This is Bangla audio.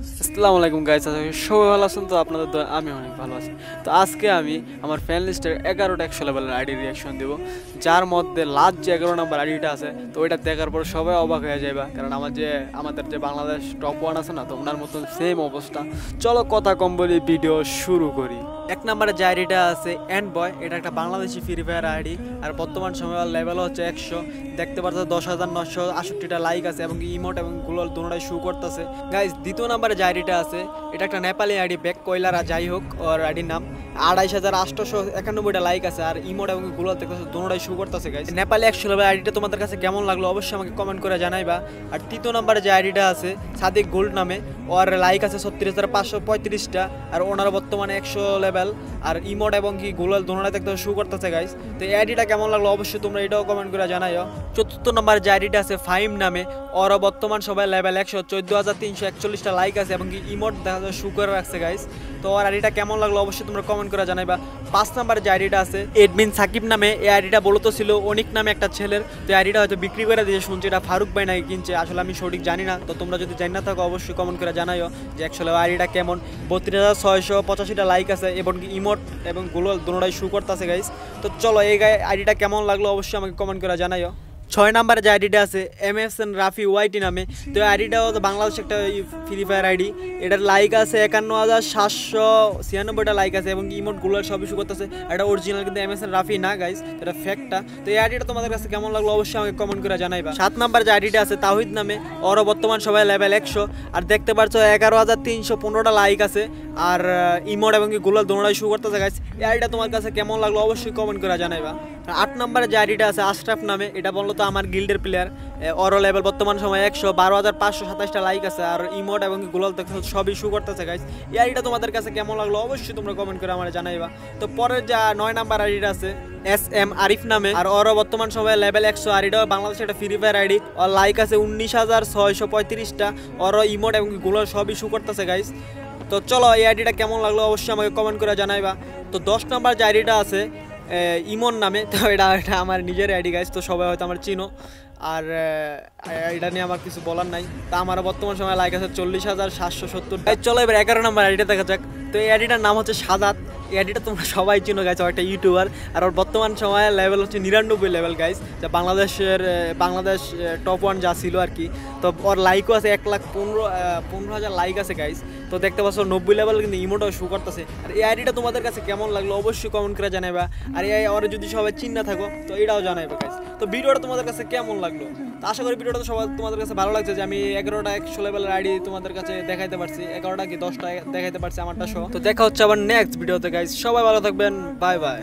আসসালামু আলাইকুম গাইস, সবাই ভালো আছেন তো? আপনাদের তো আমি অনেক ভালো আছি। তো আজকে আমি আমার ফ্যান লিস্টের 11টা 100 লেভেলের আইডি রিয়াকশন দেবো, যার মধ্যে লাস্ট যে 11 নম্বর আইডিটা আছে, তো ওইটা দেখার পর সবাই অবাক হয়ে যাবে, কারণ আমাদের যে বাংলাদেশ টপ 1 আছে না, তো ওনার মতন সেম অবস্থা। চলো কথা কম বলি, ভিডিও শুরু করি। এক নম্বরে যে আইডিটা আছে এন্ড বয়, এটা একটা বাংলাদেশি ফ্রি ফায়ার আইডি, আর বর্তমান সময় লেভেল হচ্ছে 100। দেখতে পাচ্ছ 10,968টা লাইক আছে এবং ইমোট এবং গুগল দুটোটাই শো করতেছে গাইস। দ্বিতীয় নম্বরে যে আইডিটা আছে, এটা একটা নেপালি আইডি, ব্যাক কয়লারা যাই হোক, ওর আইডির নাম 28,891টা লাইক আছে, আর ইমোট এবং গুগল দেখতেছে দুটোটাই শো করতেছে গাইস। নেপালি 100 লেভেল আইডিটা তোমাদের কাছে কেমন লাগলো অবশ্যই আমাকে কমেন্ট করে জানাইবা। আর তৃতীয় নম্বরে যে আইডিটা আছে সাদিক গোল্ড নামে, ওর লাইক আছে 36,535টা, আর ওনার বর্তমানে 100 লেভেল, আর ইমোট এবং কি গুগল দুটোটাই দেখতে শো করতেছে গাইস। তো এই আইডিটা কেমন লাগলো অবশ্যই তোমরা এটাও কমেন্ট করে জানাইও। চতুর্থ নম্বরে যে আইডিটা আছে ফাইম নামে, ওর বর্তমান সবাই লেভেল 100, 14,341টা লাইক আছে এবং কি ইমোট দেখা যায় শো করে রাখছে গাইস। তো ওর আইডিটা কেমন লাগলো অবশ্যই তোমরা কমেন্ট করে জানাইবা। 5 নম্বরে যে আইডিটা আছে এডমিন সাকিব নামে, এই আইডিটা বলতো ছিল অনিক নামে একটা ছেলের, তো এই আইডিটা হয়তো বিক্রি করে দিয়ে শুনছি এটা ফারুক ভাই নাকি কিনছে, আসলে আমি সঠিক জানি না। তো তোমরা যদি জানি না থাকো অবশ্যই কমেন্ট করে জানাইও যে আসলে আইডিটা কেমন। 32,685টা লাইক আছে এবং ইমোট এবং গুগল দুটোটাই শো করতেছে গাইস। তো চলো এই আইডিটা কেমন লাগলো অবশ্যই আমাকে কমেন্ট করে জানাইও। 6 নম্বরে যে আইডিটা আছে MSN রাফি ওয়াইটি নামে, তো এই আইডিটাও তো বাংলাদেশ একটা ফ্রি ফায়ার আইডি, এটার লাইক আছে 51,796টা লাইক আছে এবং ইমোট গুলোর সবই শো করতেছে। এটা অরিজিনাল কিন্তু MSN রাফি না গাইস, এটা ফেকটা। তো এই আইডিটা তোমাদের কাছে কেমন লাগলো অবশ্যই আমাকে কমেন্ট করে জানাইবা। 7 নম্বরে যে আইডিটা আছে তাওহিদ নামে, ওরও বর্তমান সবাই লেভেল 100, আর দেখতে পাচ্ছ 11,315টা লাইক আছে, আর ইমোট এবং গুগল দুটোটাই শো করতেছে গাইস। এই আইডিটা তোমার কাছে কেমন লাগলো অবশ্যই কমেন্ট করে জানাইবা। 8 নম্বরে যে আইডিটা আছে আশরাফ নামে, এটা বললো তো আমার গিল্ডের প্লেয়ার, ওর লেভেল বর্তমান সময় 100, 12,527টা লাইক আছে, আর ইমোট এবং গুগল সবই শো করতেছে গাইস। এই আইডিটা তোমাদের কাছে কেমন লাগলো অবশ্যই তোমরা কমেন্ট করে আমার জানাইবা। তো পরের যা 9 নাম্বার আইডিটা আছে SM আরিফ নামে, আর ওর বর্তমান সময় লেভেল 100, আর এটাও বাংলাদেশের একটা ফ্রি ফায়ার আইডি, ওর লাইক আছে 19,635টা, ওর ইমোট এবং গুগল সবই শো করতেছে গাইস। তো চলো এই আইডিটা কেমন লাগলো অবশ্যই আমাকে কমেন্ট করে জানাইবা। তো 10 নম্বর যে আইডিটা আছে ইমন নামে, তো এটা আমার নিজের আইডি গাইস, তো সবাই হয়তো আমার চিনো, আর এটা নিয়ে আমার কিছু বলার নাই। তা আমার বর্তমান সময় লাইক আছে 40,770। চলো এবার 11 নম্বর আইডিটা দেখা যাক। তো এই আইডিটার নাম হচ্ছে সাদাত, এই আইডিটা তোমরা সবাই চিনো গাইস, একটা ইউটিউবার, আর ওর বর্তমান সময় লেভেল হচ্ছে 99 লেভেল গাইস, যা বাংলাদেশ টপ 1 যা ছিল আর কি। তো ওর লাইকও আছে 1,15,000 লাইক আছে গাইস। তো দেখতে পাচ্ছ 90 লেভেল কিন্তু ইমোটাও শো করতেছে। আর এই আইডিটা তোমাদের কাছে কেমন লাগলো অবশ্যই কমেন্ট করে জানাইবা। আর এই ওর যদি সবাই চিন্তা থাকো তো এটাও জানাইবা গাইস। তো ভিডিওটা তোমাদের কাছে কেমন লাগলো? তো আশা করি ভিডিওটা সবাই তোমাদের কাছে ভালো লাগছে, যে আমি 11টা 100 লেভেলের আইডি তোমাদের কাছে দেখাইতে পারছি, 11টা কি 10টা দেখাইতে পারছি আমারটা সহ। তো দেখা হচ্ছে আবার নেক্সট ভিডিওতে গাইস, সবাই ভালো থাকবেন, বাই বাই।